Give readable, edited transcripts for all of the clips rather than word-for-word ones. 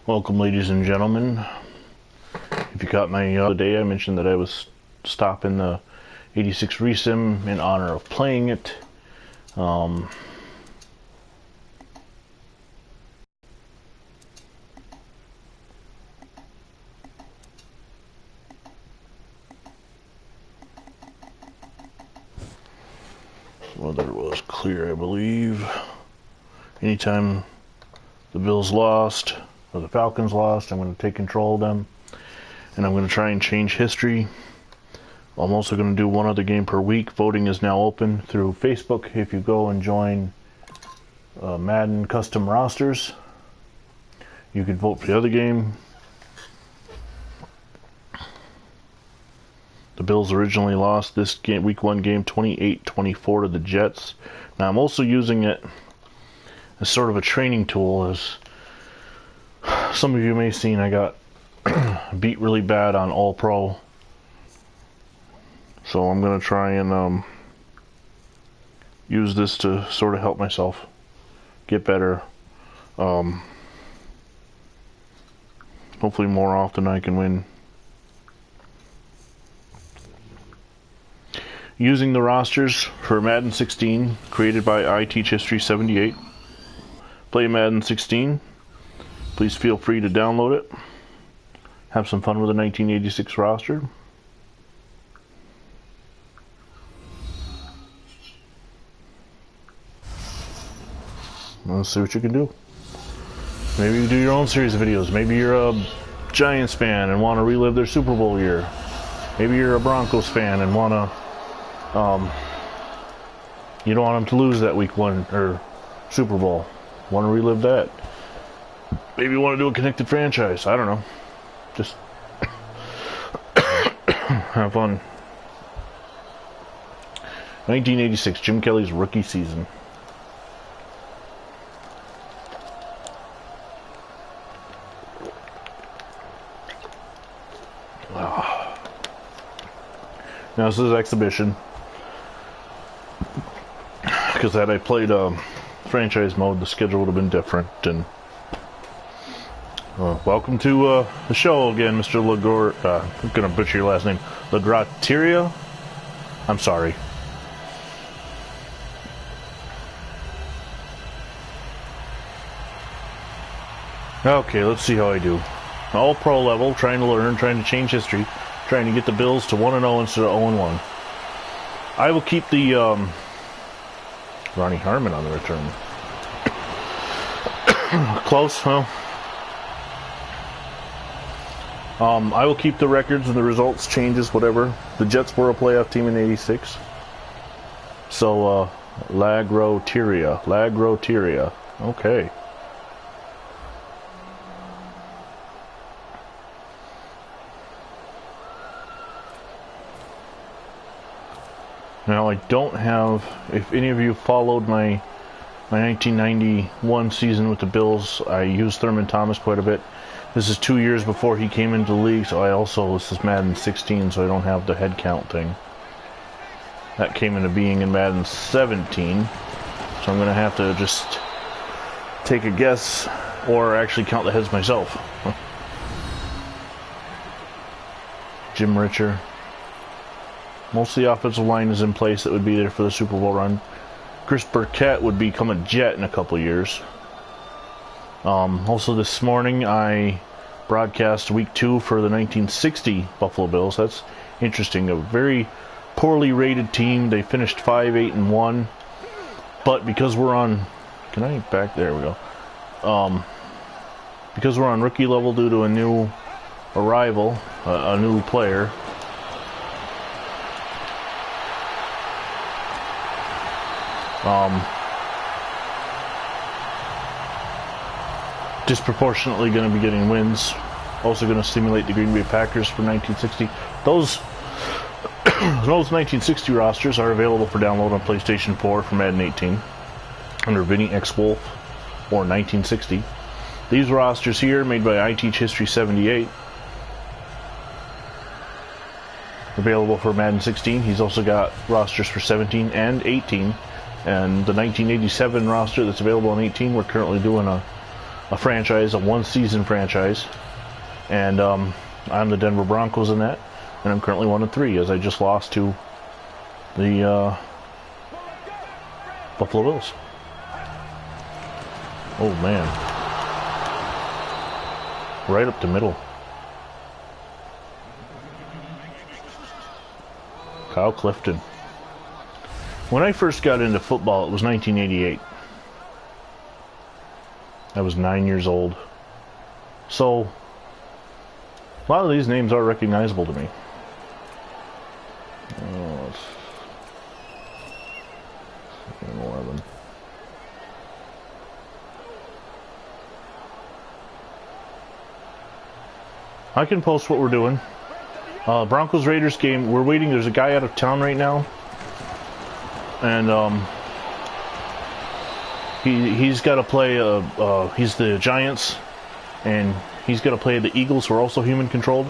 Welcome, ladies and gentlemen. If you caught my other day, I mentioned that I was stopping the 86 Resim in honor of playing it. Weather was clear, I believe. Anytime the Bills lost or the Falcons lost, I'm going to take control of them, and I'm going to try and change history. I'm also going to do one other game per week. Voting is now open through Facebook. If you go and join Madden custom rosters, you can vote for the other game. The Bills originally lost this game, week 1 game, 28-24 to the Jets. Now I'm also using it as sort of a training tool. As some of you may have seen, I got beat really bad on All Pro. So I'm going to try and use this to sort of help myself get better. Hopefully more often I can win. Using the rosters for Madden 16, created by I Teach History 78. Play Madden 16. Please feel free to download it. Have some fun with the 1986 roster. Let's see what you can do. Maybe you do your own series of videos. Maybe you're a Giants fan and want to relive their Super Bowl year. Maybe you're a Broncos fan and want to you don't want them to lose that week 1 or Super Bowl. Want to relive that. Maybe you want to do a connected franchise. I don't know. Just have fun. 1986, Jim Kelly's rookie season. Now this is exhibition, because had I played franchise mode, the schedule would have been different. And welcome to the show again, Mr. Lagor. I'm gonna butcher your last name, Lagrateria. I'm sorry. Okay, let's see how I do. All pro level, trying to learn, trying to change history. Trying to get the Bills to 1-0 instead of 0-1. I will keep the Ronnie Harmon on the return. Close, huh? I will keep the records and the results, changes, whatever. The Jets were a playoff team in '86. So, Lagroteria. Okay. Now I don't have, if any of you followed my 1991 season with the Bills, I used Thurman Thomas quite a bit. This is 2 years before he came into the league, so this is Madden 16, so I don't have the head count thing. That came into being in Madden 17, so I'm going to have to just take a guess, or actually count the heads myself. Jim Richer. Most of the offensive line is in place that would be there for the Super Bowl run. Chris Burkett would become a Jet in a couple years. Also this morning I broadcast week 2 for the 1960 Buffalo Bills. That's interesting. A very poorly rated team. They finished 5-8-1. But because we're on... Can I back? There we go. Because we're on rookie level due to a new arrival, a new player... disproportionately going to be getting wins. Also going to stimulate the Green Bay Packers for 1960. Those 1960 rosters are available for download on PlayStation 4 for Madden 18 under VinnyXWolf or 1960. These rosters here, made by I Teach History 78, available for Madden 16. He's also got rosters for 17 and 18. And the 1987 roster that's available on 18, we're currently doing a a franchise, a one-season franchise, and I'm the Denver Broncos in that, and I'm currently 1-3 as I just lost to the Buffalo Bills. Oh man, right up the middle. Kyle Clifton. When I first got into football, it was 1988. I was 9 years old. So, a lot of these names are recognizable to me. Oh, it's 11. I can post what we're doing. Broncos Raiders game. We're waiting. There's a guy out of town right now, and he's got to play. He's the Giants, and he's got to play the Eagles, who are also human controlled.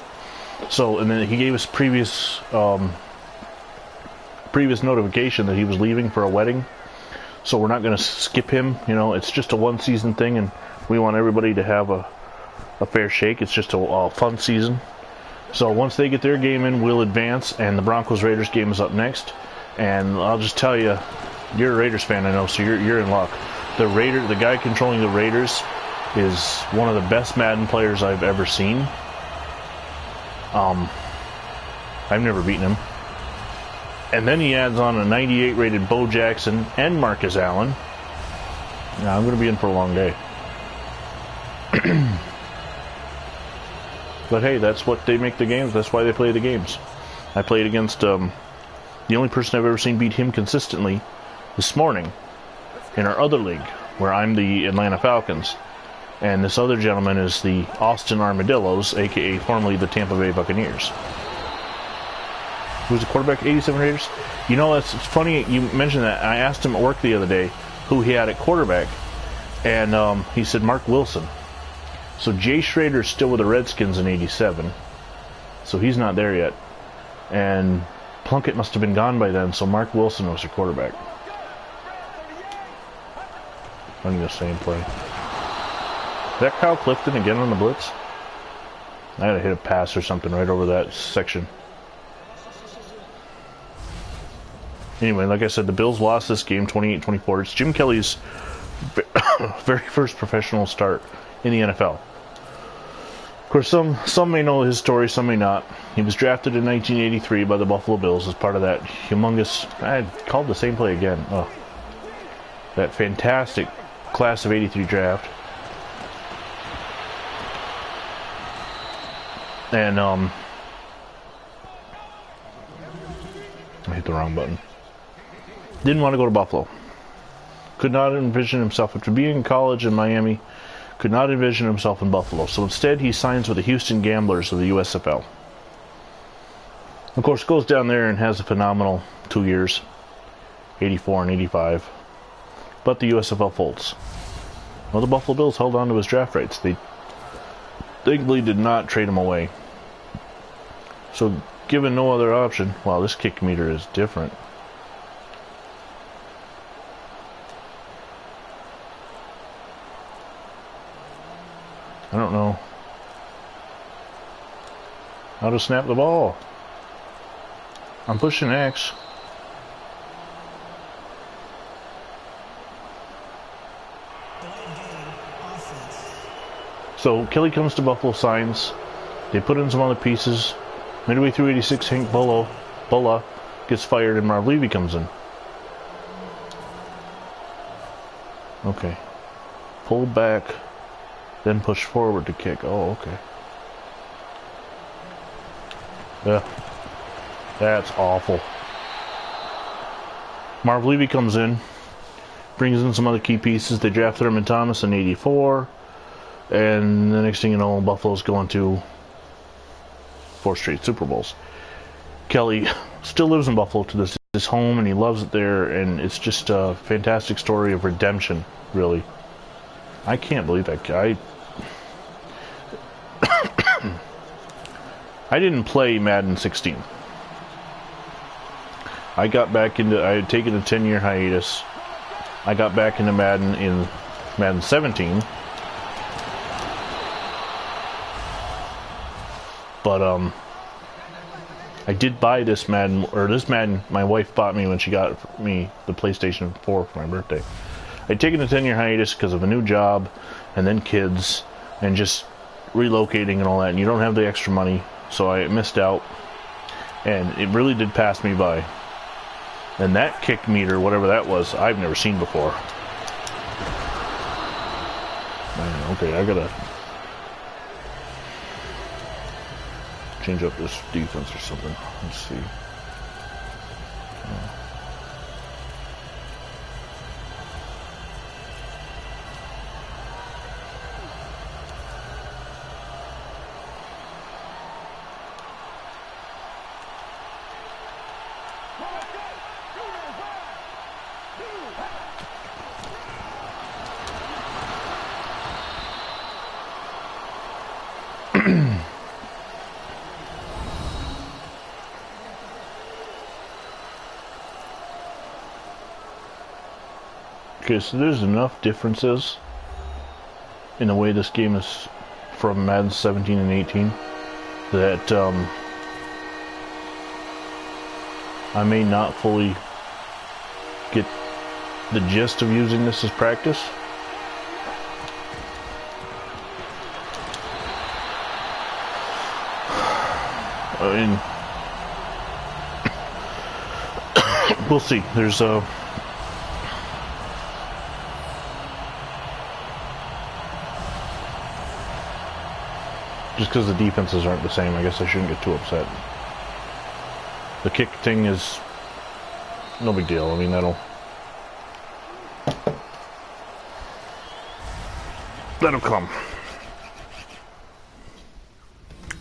So, and then he gave us previous notification that he was leaving for a wedding. So we're not going to skip him. You know, it's just a one-season thing, and we want everybody to have a fair shake. It's just a fun season. So once they get their game in, we'll advance, and the Broncos Raiders game is up next. And I'll just tell you, you're a Raiders fan, I know, so you're in luck. The guy controlling the Raiders is one of the best Madden players I've ever seen. I've never beaten him. And then he adds on a 98 rated Bo Jackson and Marcus Allen. Now I'm going to be in for a long day. But hey, that's what they make the games. That's why they play the games. I played against the only person I've ever seen beat him consistently this morning in our other league, where I'm the Atlanta Falcons, and this other gentleman is the Austin Armadillos, aka formerly the Tampa Bay Buccaneers. Who's the quarterback? 87 Raiders. You know, it's funny you mentioned that. I asked him at work the other day who he had at quarterback, and he said Mark Wilson. So Jay Schrader's still with the Redskins in 87, so he's not there yet. And Plunkett must have been gone by then, so Mark Wilson was your quarterback. Running the same play. Is that Kyle Clifton again on the blitz? I had to hit a pass or something right over that section. Anyway, like I said, the Bills lost this game 28-24. It's Jim Kelly's very first professional start in the NFL. Of course, some may know his story, some may not. He was drafted in 1983 by the Buffalo Bills as part of that humongous, I called the same play again, that fantastic class of 83 draft. And I hit the wrong button. Didn't want to go to Buffalo. Could not envision himself, after being in college in Miami, could not envision himself in Buffalo. So instead he signs with the Houston Gamblers of the USFL. Of course, goes down there and has a phenomenal 2 years, 84 and 85. But the USFL folds. Well, the Buffalo Bills held on to his draft rights. They thankfully did not trade him away. So given no other option, wow, this kick meter is different. I don't know how to snap the ball. I'm pushing X. So Kelly comes to Buffalo, signs. They put in some other pieces. Midway through 86, Hank Bulla gets fired and Marv Levy comes in. Okay. Pull back. Then push forward to kick. Oh, okay. Yeah. That's awful. Marv Levy comes in. Brings in some other key pieces. They draft Thurman Thomas in 84. And the next thing you know, Buffalo's going to 4 straight Super Bowls. Kelly still lives in Buffalo to this his home, and he loves it there. And it's just a fantastic story of redemption, really. I can't believe that guy. I didn't play Madden 16. I got back into, I had taken a 10-year hiatus. I got back into Madden in Madden 17. But I did buy this Madden, or this Madden my wife bought me when she got me the PlayStation 4 for my birthday. I'd taken a 10-year hiatus because of a new job, and then kids, and just relocating and all that, and you don't have the extra money, so I missed out, and it really did pass me by. And that kick meter, whatever that was, I've never seen before. Man, okay, I gotta change up this defense or something. Let's see. Okay, so there's enough differences in the way this game is from Madden 17 and 18 that I may not fully get the gist of using this as practice. I mean, we'll see. There's just because the defenses aren't the same, I guess I shouldn't get too upset. The kick thing is no big deal. I mean, that'll come.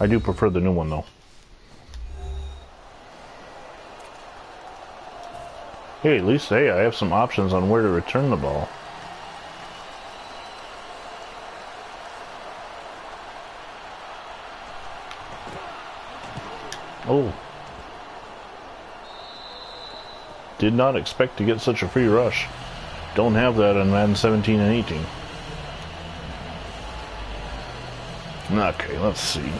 I do prefer the new one though. Hey, at least I have some options on where to return the ball. Oh. Did not expect to get such a free rush. Don't have that on Madden 17 and 18. Okay, let's see.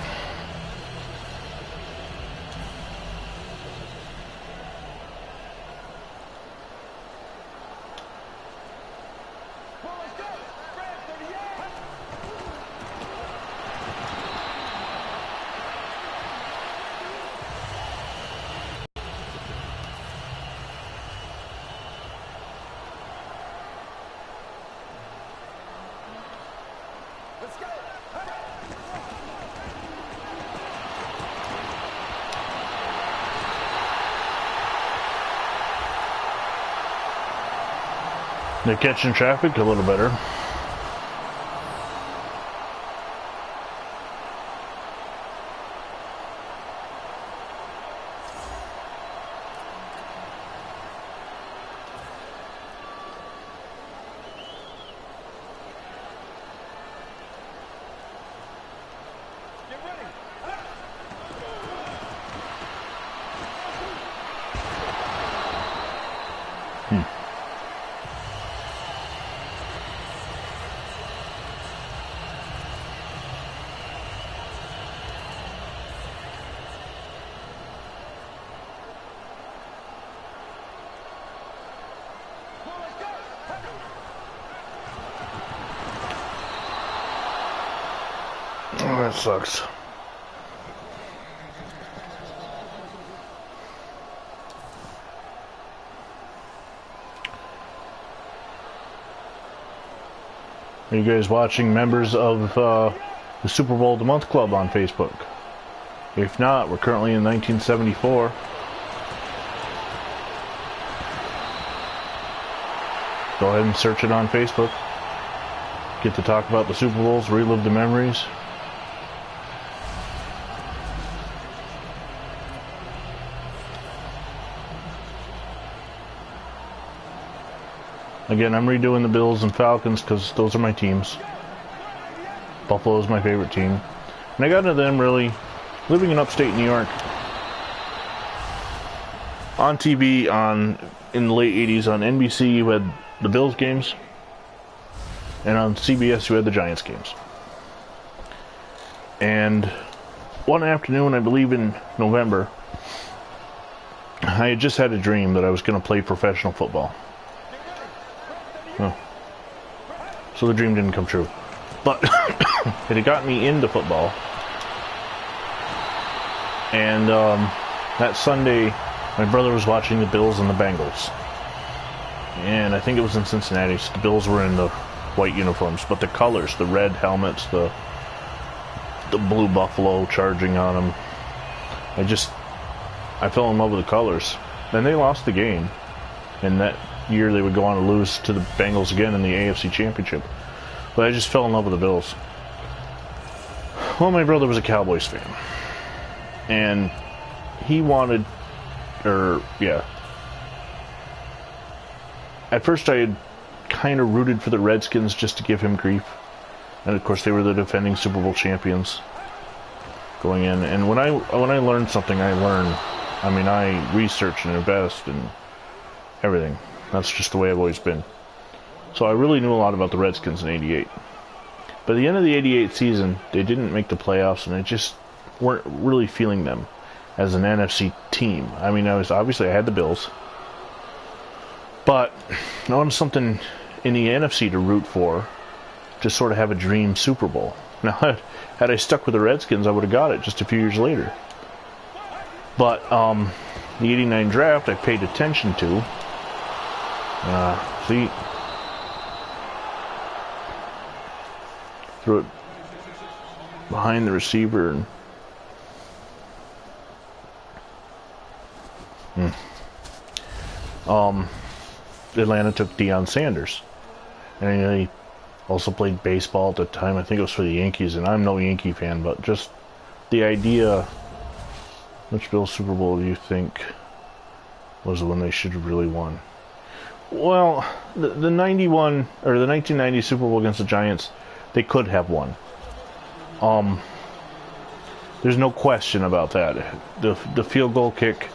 They're catching traffic a little better. Oh, that sucks. Are you guys watching members of the Super Bowl of the Month Club on Facebook? If not, we're currently in 1974. Go ahead and search it on Facebook. Get to talk about the Super Bowls, relive the memories. Again, I'm redoing the Bills and Falcons because those are my teams. Buffalo is my favorite team. And I got into them really living in upstate New York. On TV in the late 80s on NBC you had the Bills games. And on CBS you had the Giants games. And one afternoon, I believe in November, I had just had a dream that I was going to play professional football. Oh. So the dream didn't come true. But it had gotten me into football. And that Sunday, my brother was watching the Bills and the Bengals. And I think it was in Cincinnati. So the Bills were in the white uniforms. But the colors, the red helmets, the blue buffalo charging on them. I fell in love with the colors. Then they lost the game. And that year they would go on to lose to the Bengals again in the AFC Championship. But I just fell in love with the Bills. Well, my brother was a Cowboys fan. And he wanted, at first I had kind of rooted for the Redskins just to give him grief. And of course they were the defending Super Bowl champions going in. And when I learn something, I learn. I mean, I research and invest and everything. That's just the way I've always been. So I really knew a lot about the Redskins in '88. But at the end of the '88 season, they didn't make the playoffs, and I just weren't really feeling them as an NFC team. I mean, I had the Bills, but I wanted something in the NFC to root for, to sort of have a dream Super Bowl. Now, had I stuck with the Redskins, I would have got it just a few years later. But the '89 draft, I paid attention to. Threw it behind the receiver and Atlanta took Deion Sanders, and he also played baseball at the time. I think it was for the Yankees, and I'm no Yankee fan, but just the idea. Which Bills Super Bowl do you think was the one they should have really won? Well, the 91 or the 1990 Super Bowl against the Giants, they could have won. There's no question about that. The field goal kick,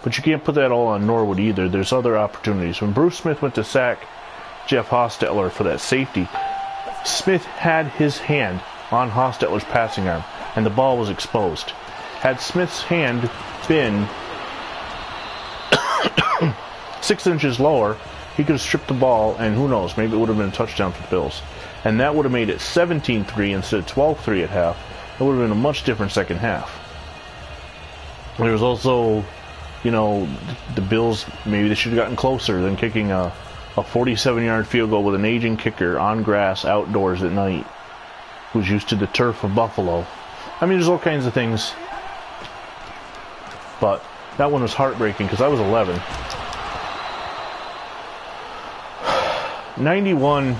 but you can't put that all on Norwood either. There's other opportunities. When Bruce Smith went to sack Jeff Hostetler for that safety, Smith had his hand on Hostetler's passing arm, and the ball was exposed. Had Smith's hand been 6 inches lower, he could have stripped the ball, and who knows, maybe it would have been a touchdown for the Bills. And that would have made it 17-3 instead of 12-3 at half. It would have been a much different second half. There was also, the Bills, maybe they should have gotten closer than kicking a 47-yard field goal with an aging kicker on grass outdoors at night who's used to the turf of Buffalo. I mean, there's all kinds of things. But that one was heartbreaking because I was 11. 91,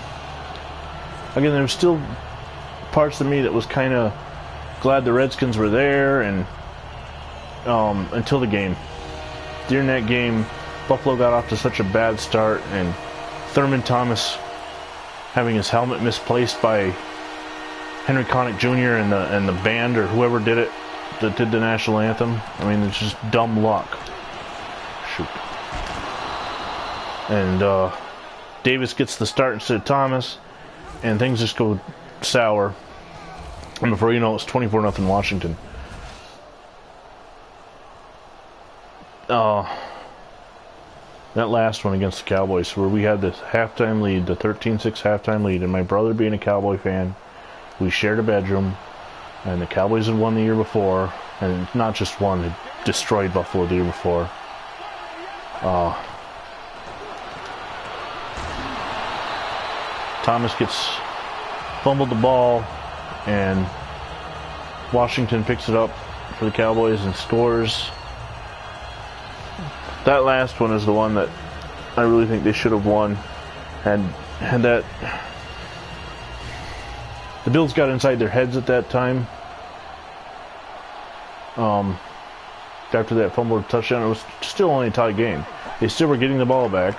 again, there was still parts of me that was kind of glad the Redskins were there, and until the game. During that game, Buffalo got off to such a bad start, and Thurman Thomas having his helmet misplaced by Henry Connick Jr. and the band or whoever did it, that did the national anthem. I mean, it's just dumb luck. Shoot. And Davis gets the start instead of Thomas, and things just go sour. And before you know it, it's 24-0 Washington. That last one against the Cowboys, where we had this halftime lead, the 13-6 halftime lead, and my brother being a Cowboy fan, we shared a bedroom, and the Cowboys had won the year before, and not just won, they destroyed Buffalo the year before. Thomas fumbled the ball, and Washington picks it up for the Cowboys and scores. That last one is the one that I really think they should have won. Had that, the Bills got inside their heads at that time. After that fumbled touchdown, it was still only a tie game. They still were getting the ball back.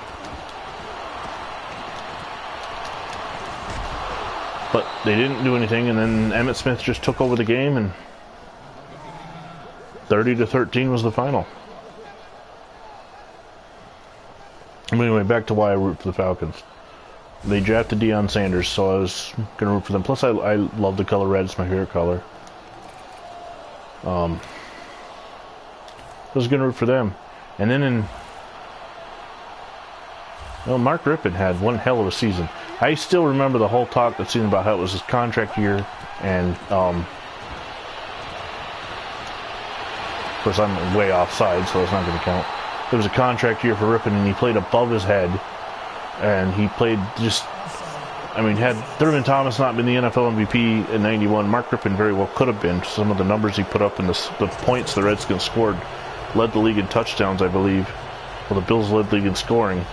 But they didn't do anything, and then Emmitt Smith just took over the game, and 30-13 was the final. Anyway, back to why I root for the Falcons. They drafted Deion Sanders, so I was going to root for them. Plus, I love the color red. It's my favorite color. I was going to root for them. And then well, Mark Rippon had one hell of a season. I still remember the whole talk that season about how it was his contract year, and of course I'm way offside, so it's not going to count. It was a contract year for Rippon, and he played above his head, and he played just, I mean, had Thurman Thomas not been the NFL MVP in '91, Mark Rippon very well could have been. Some of the numbers he put up and the points the Redskins scored led the league in touchdowns, I believe. Well, the Bills led the league in scoring.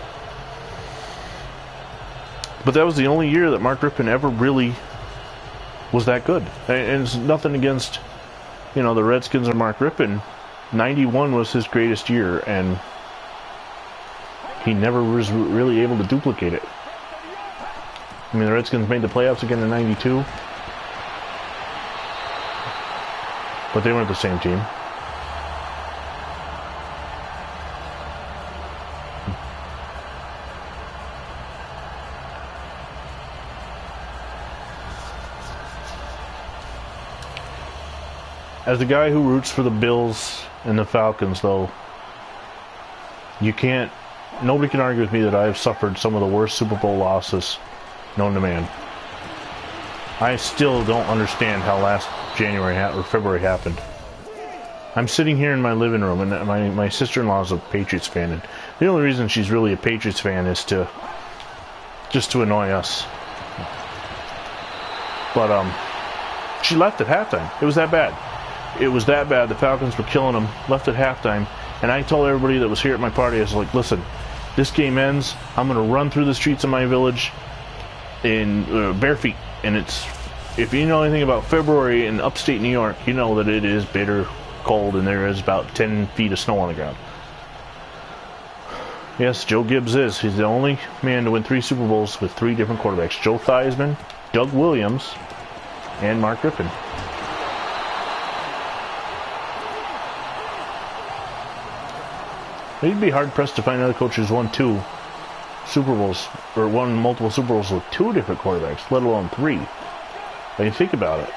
But that was the only year that Mark Rippon ever really was that good. And it's nothing against, you know, the Redskins or Mark Rippon. '91 was his greatest year, and he never was really able to duplicate it. I mean, the Redskins made the playoffs again in '92, but they weren't the same team. As the guy who roots for the Bills and the Falcons, though, nobody can argue with me that I have suffered some of the worst Super Bowl losses known to man. I still don't understand how last January or February happened. I'm sitting here in my living room, and my sister-in-law is a Patriots fan, and the only reason she's really a Patriots fan is just to annoy us. But she left at halftime. It was that bad. It was that bad. The Falcons were killing them. Left at halftime. And I told everybody that was here at my party, I was like, listen, this game ends. I'm going to run through the streets of my village in bare feet. And if you know anything about February in upstate New York, you know that it is bitter cold and there is about 10 feet of snow on the ground. Yes, Joe Gibbs is. He's the only man to win 3 Super Bowls with 3 different quarterbacks. Joe Theismann, Doug Williams, and Mark Rippon. You'd be hard-pressed to find another coach who's won 2 Super Bowls, or won multiple Super Bowls with 2 different quarterbacks, let alone 3. When you think about it.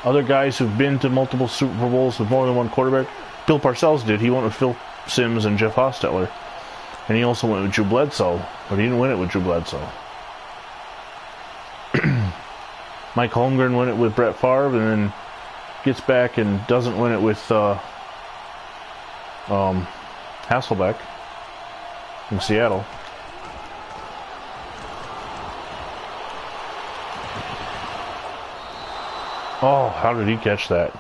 Other guys who've been to multiple Super Bowls with more than 1 quarterback, Bill Parcells did. He went with Phil Simms and Jeff Hostetler. And he also went with Drew Bledsoe, but he didn't win it with Drew Bledsoe. Mike Holmgren won it with Brett Favre, and then gets back and doesn't win it with Hasselbeck in Seattle. Oh, how did he catch that?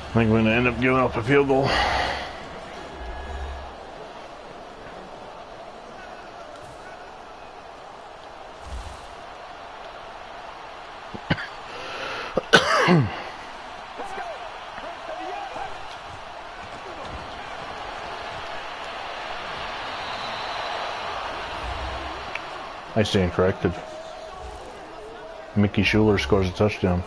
I think we're going to end up giving up a field goal. I stand corrected. Mickey Schuler scores a touchdown.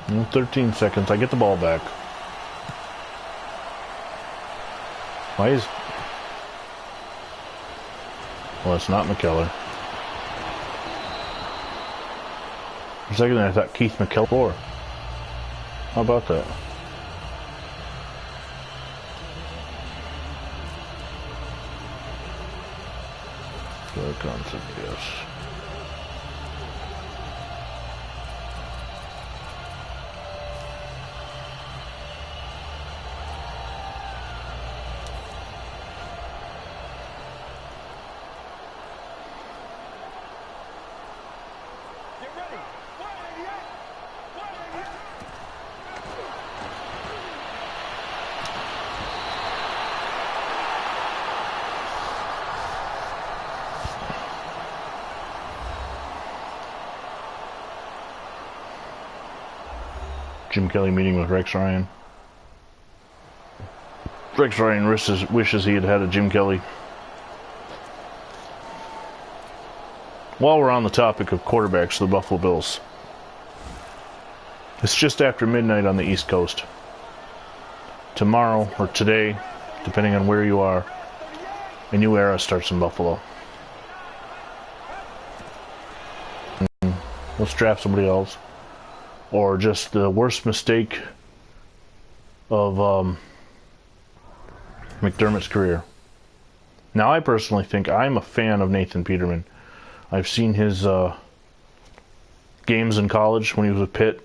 In 13 seconds, I get the ball back. Why is... Well, it's not McKellar. For a second I thought Keith McKellar. How about that? Play concept, yes. Jim Kelly meeting with Rex Ryan. Rex Ryan wishes he had had a Jim Kelly. While we're on the topic of quarterbacks, the Buffalo Bills. It's just after midnight on the East Coast. Tomorrow, or today, depending on where you are, a new era starts in Buffalo. Let's draft somebody else. Or just the worst mistake of McDermott's career. Now, I personally think I'm a fan of Nathan Peterman. I've seen his games in college when he was with Pitt.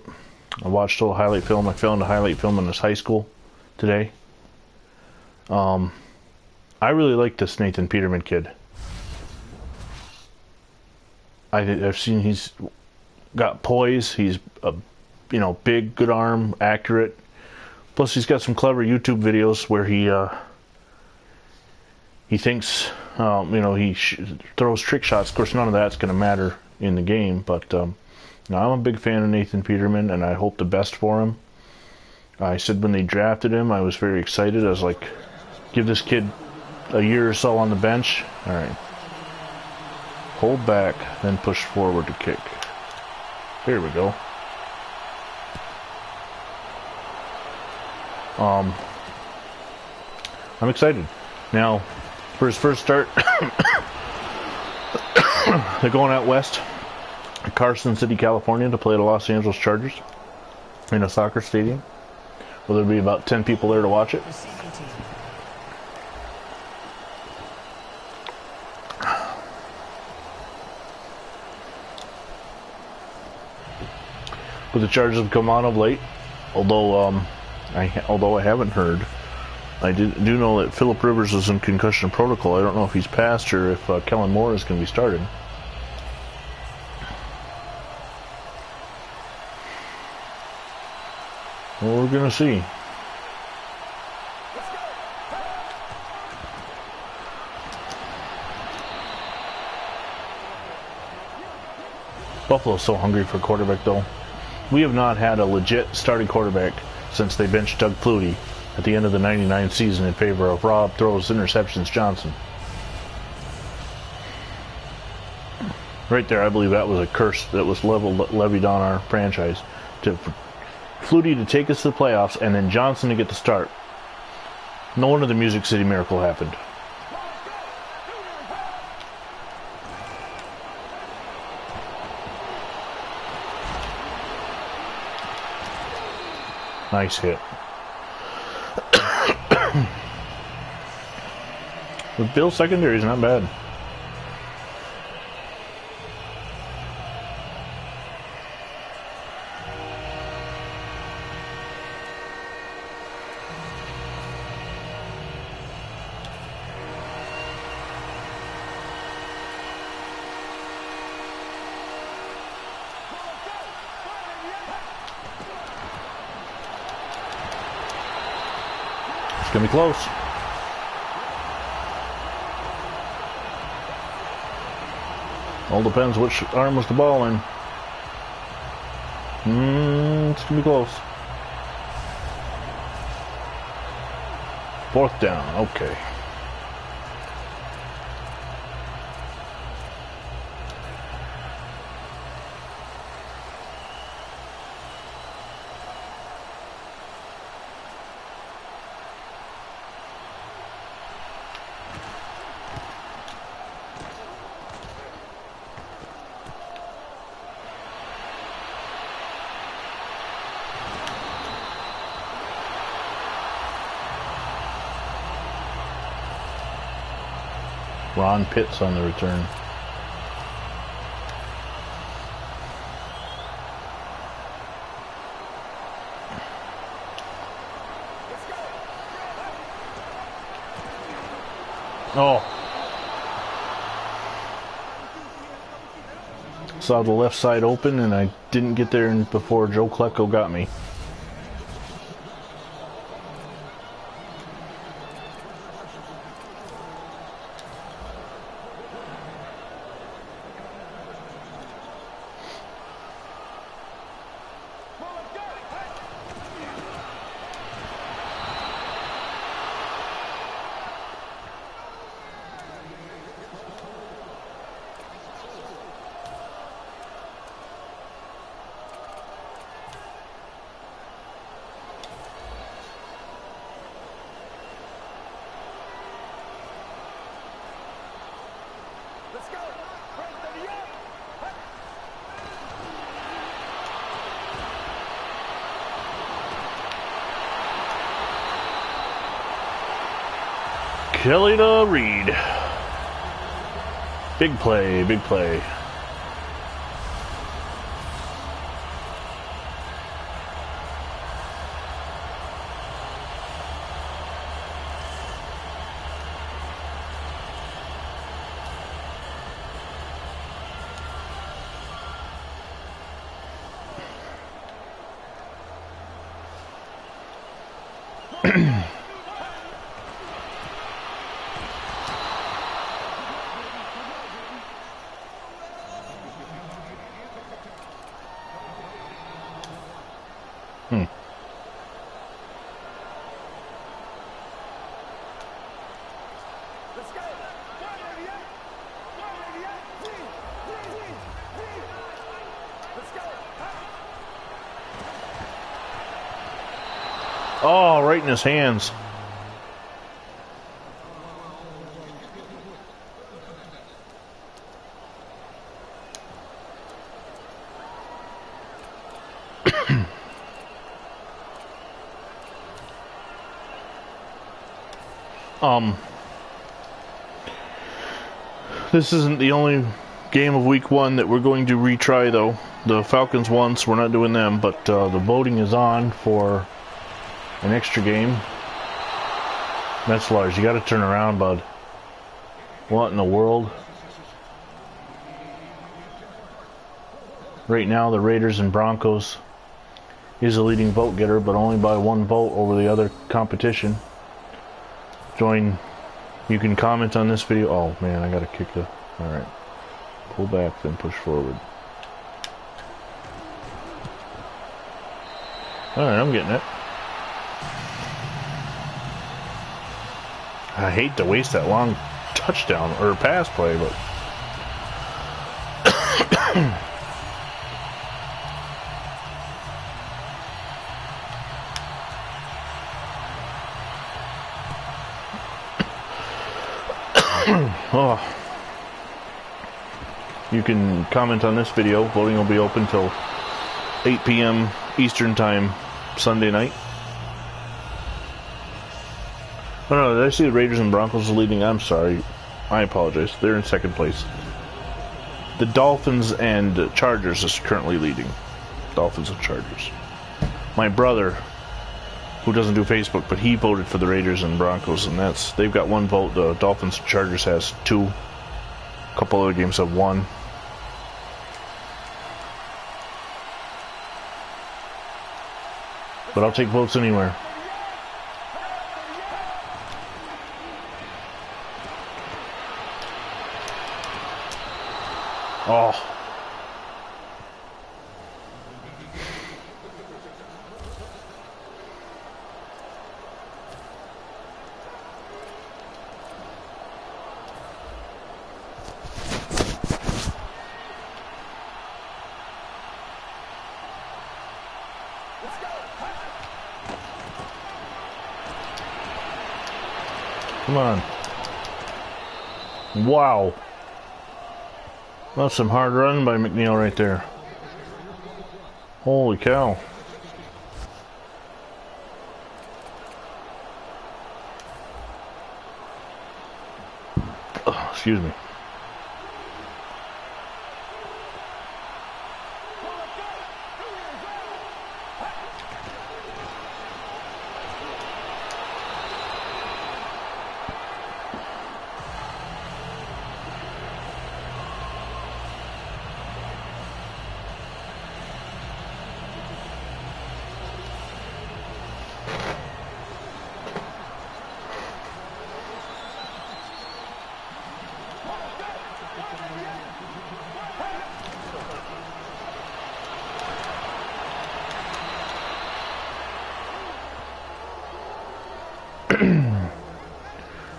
I watched a little highlight film. I found a highlight film in his high school today. I really like this Nathan Peterman kid. I've seen he's got poise. He's a big, good arm, accurate. Plus, he's got some clever YouTube videos where he thinks, he throws trick shots. Of course, none of that's going to matter in the game. But I'm a big fan of Nathan Peterman, and I hope the best for him. I said when they drafted him, I was very excited. I was like, give this kid a year or so on the bench. All right. Hold back, then push forward to kick. Here we go. I'm excited. Now, for his first start, they're going out west to Carson City, California to play the Los Angeles Chargers in a soccer stadium. Well, there'll be about 10 people there to watch it. But the Chargers have come on of late, although I haven't heard. I do know that Phillip Rivers is in concussion protocol. I don't know if he's passed or if Kellen Moore is going to be starting. Well, we're going to see. Buffalo's so hungry for a quarterback, though. We have not had a legit starting quarterback since they benched Doug Flutie at the end of the '99 season in favor of Rob Throws Interceptions Johnson. Right there, I believe that was a curse that was levied on our franchise. For Flutie to take us to the playoffs and then Johnson to get the start. No wonder the Music City Miracle happened. Nice hit. The Bills secondary is not bad. It's gonna be close. All depends which arm was the ball in. It's gonna be close. Fourth down, okay. Ron Pitts on the return. Oh. Saw the left side open and I didn't get there before Joe Klecko got me. Kelly to Reed. Big play, big play. Oh, right in his hands. This isn't the only game of week 1 that we're going to retry, though. The Falcons once, we're not doing them, but the voting is on for an extra game. Metzlars, you got to turn around, bud. What in the world? Right now, the Raiders and Broncos is the leading vote getter, but only by 1 vote over the other competition. Join. You can comment on this video. Oh man, I gotta kick the. Alright. Pull back, then push forward. Alright, I'm getting it. I hate to waste that long touchdown or pass play, but. Oh. You can comment on this video. Voting will be open till 8 p.m. Eastern Time Sunday night. Oh no, did I see the Raiders and Broncos leading? I'm sorry. I apologize. They're in second place. The Dolphins and Chargers is currently leading. Dolphins and Chargers. My brother, who doesn't do Facebook, but he voted for the Raiders and Broncos, and they've got 1 vote. The Dolphins and Chargers has 2. A couple other games have 1. But I'll take votes anywhere. Oh. Come on. Wow. That's some hard running by McNeil right there. Holy cow. Oh, excuse me.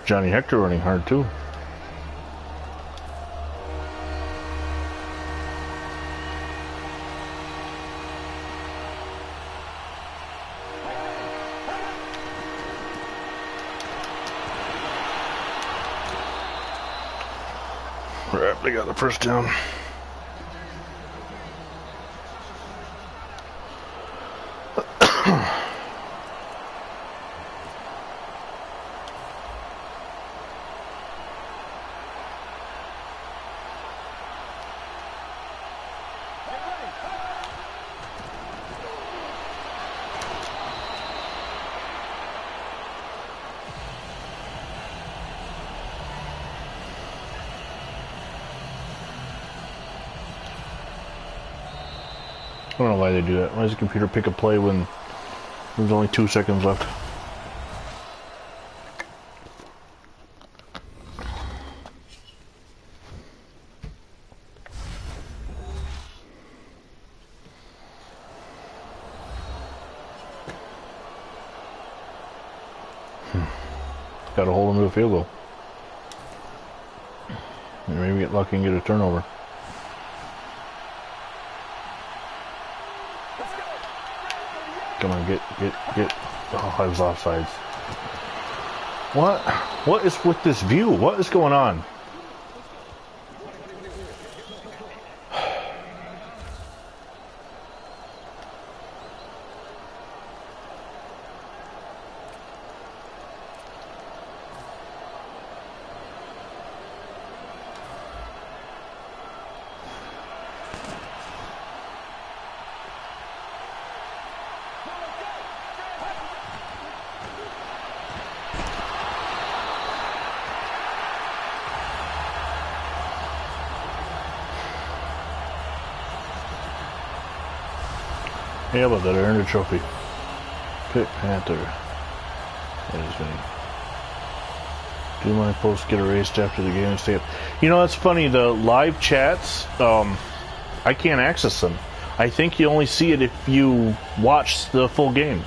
Johnny Hector running hard too. Right, they got the first down. don't know why they do that. Why does the computer pick a play when there's only 2 seconds left? Got to hold them to a field goal. And maybe get lucky and get a turnover. Come on, get. Oh, I was offsides. What is with this view? What is going on? Hey, how about that? I earned a trophy. Pick Panther. That is Vinny. Do my post get erased after the game and stay up? You know, that's funny. The live chats, I can't access them. I think you only see it if you watch the full game.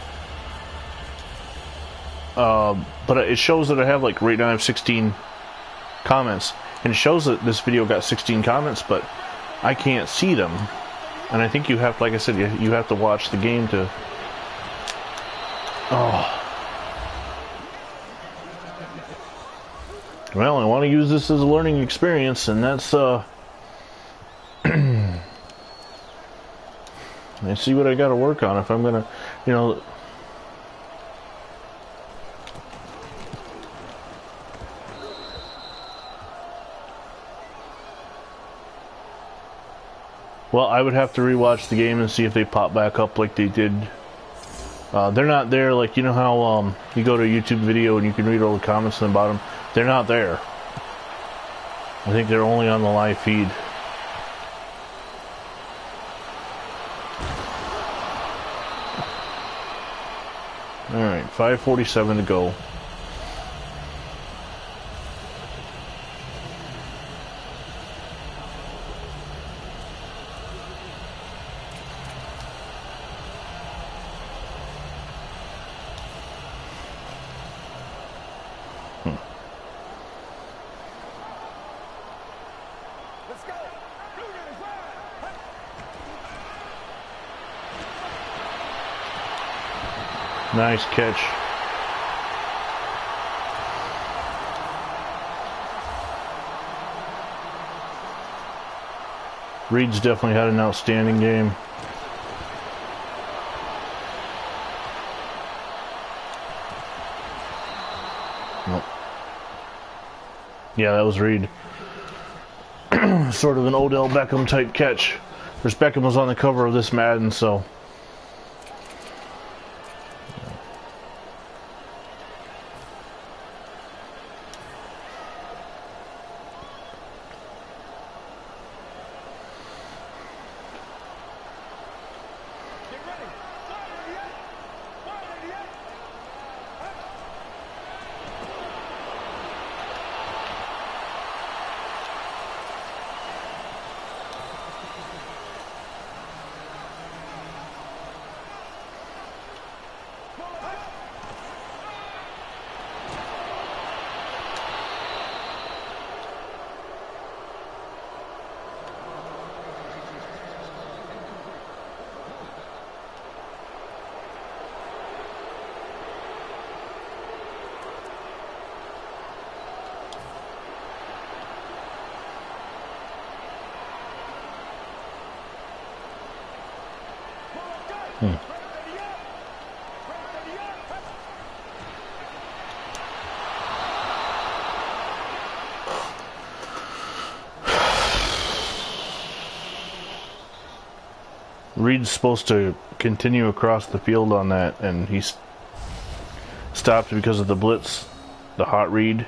But it shows that I have, like, right now I have 16 comments. And it shows that this video got 16 comments, but I can't see them. And I think you have, like I said, you have to watch the game to... Oh. Well, I want to use this as a learning experience, and that's, let's see what I got to work on if I'm going to, you know... Well, I would have to rewatch the game and see if they pop back up like they did. They're not there, like, you know how you go to a YouTube video and you can read all the comments on the bottom? They're not there. I think they're only on the live feed. Alright, 5:47 to go. Nice catch. Reed's definitely had an outstanding game. Nope. Yeah, that was Reed. Sort of an Odell Beckham type catch. Because Beckham was on the cover of this Madden, so... Reed's supposed to continue across the field on that, and he stopped because of the blitz, the hot read,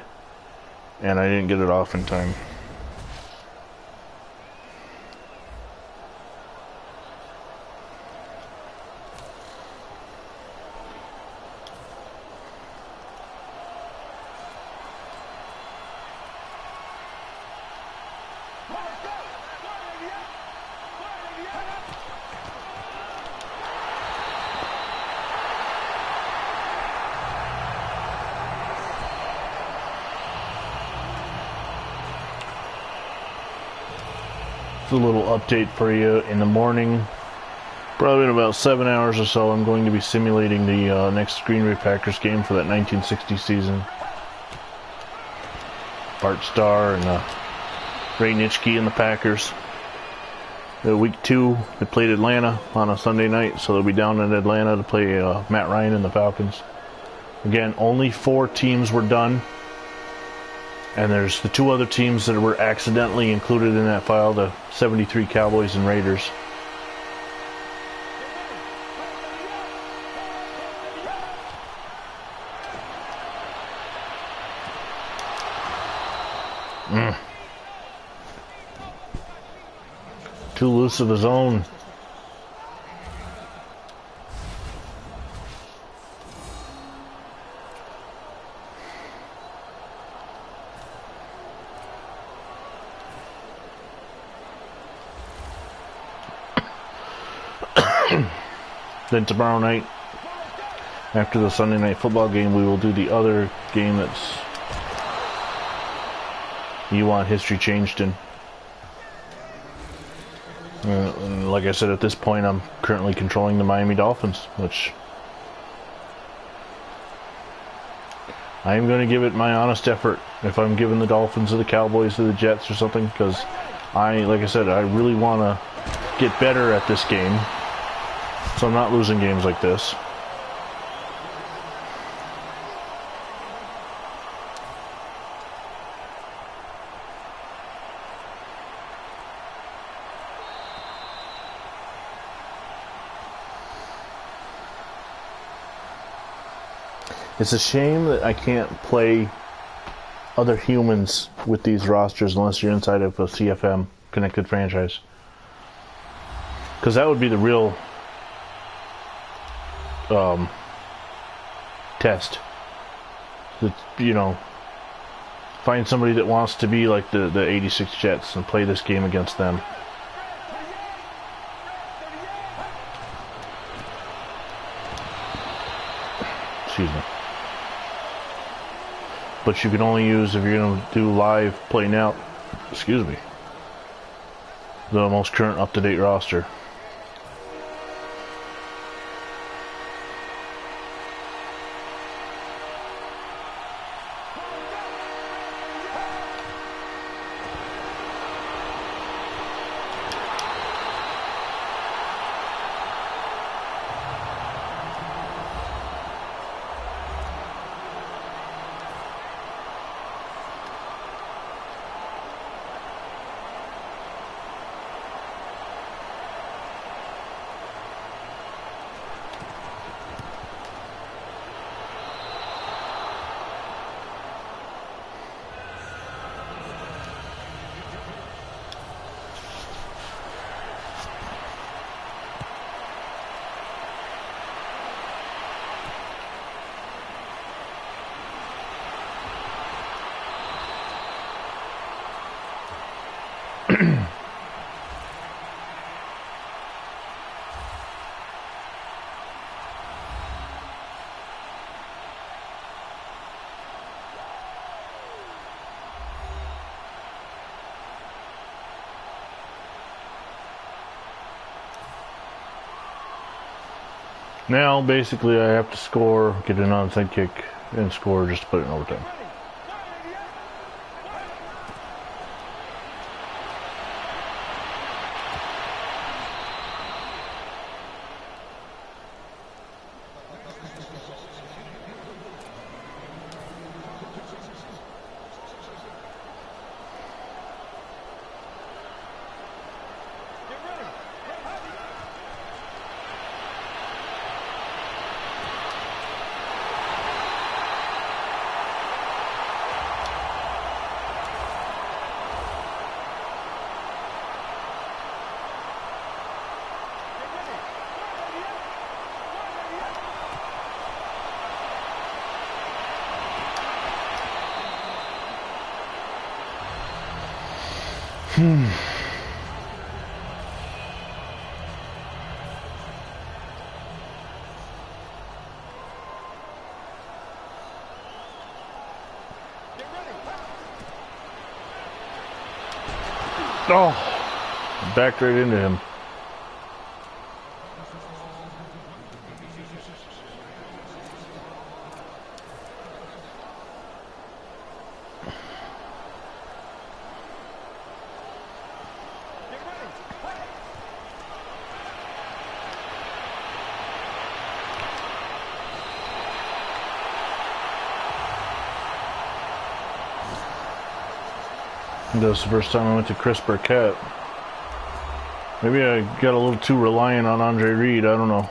and I didn't get it off in time. a little update for you in the morning. Probably in about 7 hours or so, I'm going to be simulating the next Green Bay Packers game for that 1960 season. Bart Starr and Ray Nitschke and the Packers. Week 2, they played Atlanta on a Sunday night, so they'll be down in Atlanta to play Matt Ryan and the Falcons. Again, only 4 teams were done. And there's the 2 other teams that were accidentally included in that file, the 73 Cowboys and Raiders. Too loose of his own. Then tomorrow night, after the Sunday night football game, we will do the other game that's you want history changed in. And like I said, at this point, I'm currently controlling the Miami Dolphins, which I am going to give it my honest effort if I'm giving the Dolphins or the Cowboys or the Jets or something, because like I said, I really want to get better at this game. So I'm not losing games like this. It's a shame that I can't play other humans with these rosters unless you're inside of a CFM, connected franchise. Because that would be the real test. That, you know, find somebody that wants to be like the 86 Jets and play this game against them. Excuse me. But you can only use, if you're going to do live play now, excuse me, the most current up-to-date roster. Now, basically, I have to score, get an onside kick, and score just to put it in overtime. Oh. Backed right into him. That was the first time I went to Chris Burkett. Maybe I got a little too reliant on Andre Reed, I don't know.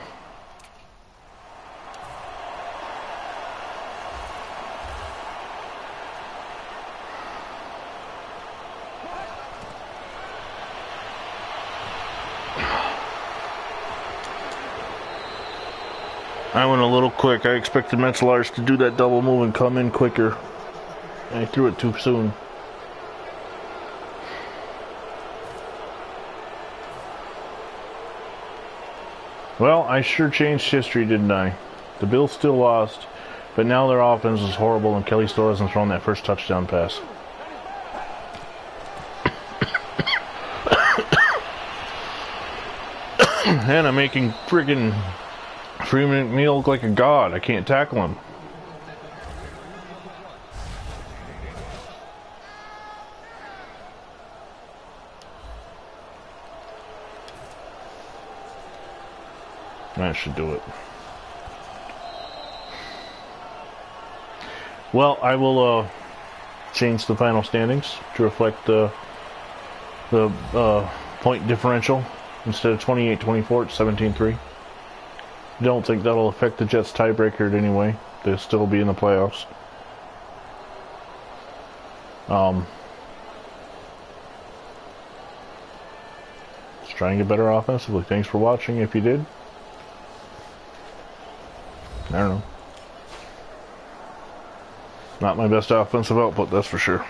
I went a little quick. I expected Metzelaars to do that double move and come in quicker. And I threw it too soon. Well, I sure changed history, didn't I? The Bills still lost, but now their offense is horrible and Kelly still hasn't thrown that first touchdown pass. And I'm making friggin' Freeman McNeil look like a god. I can't tackle him. That should do it. Well, I will change the final standings to reflect the point differential. Instead of 28-24, it's 17-3. Don't think that'll affect the Jets' tiebreaker in any way. They'll still be in the playoffs. Let's try and get better offensively. Thanks for watching if you did. I don't know. Not my best offensive output, that's for sure.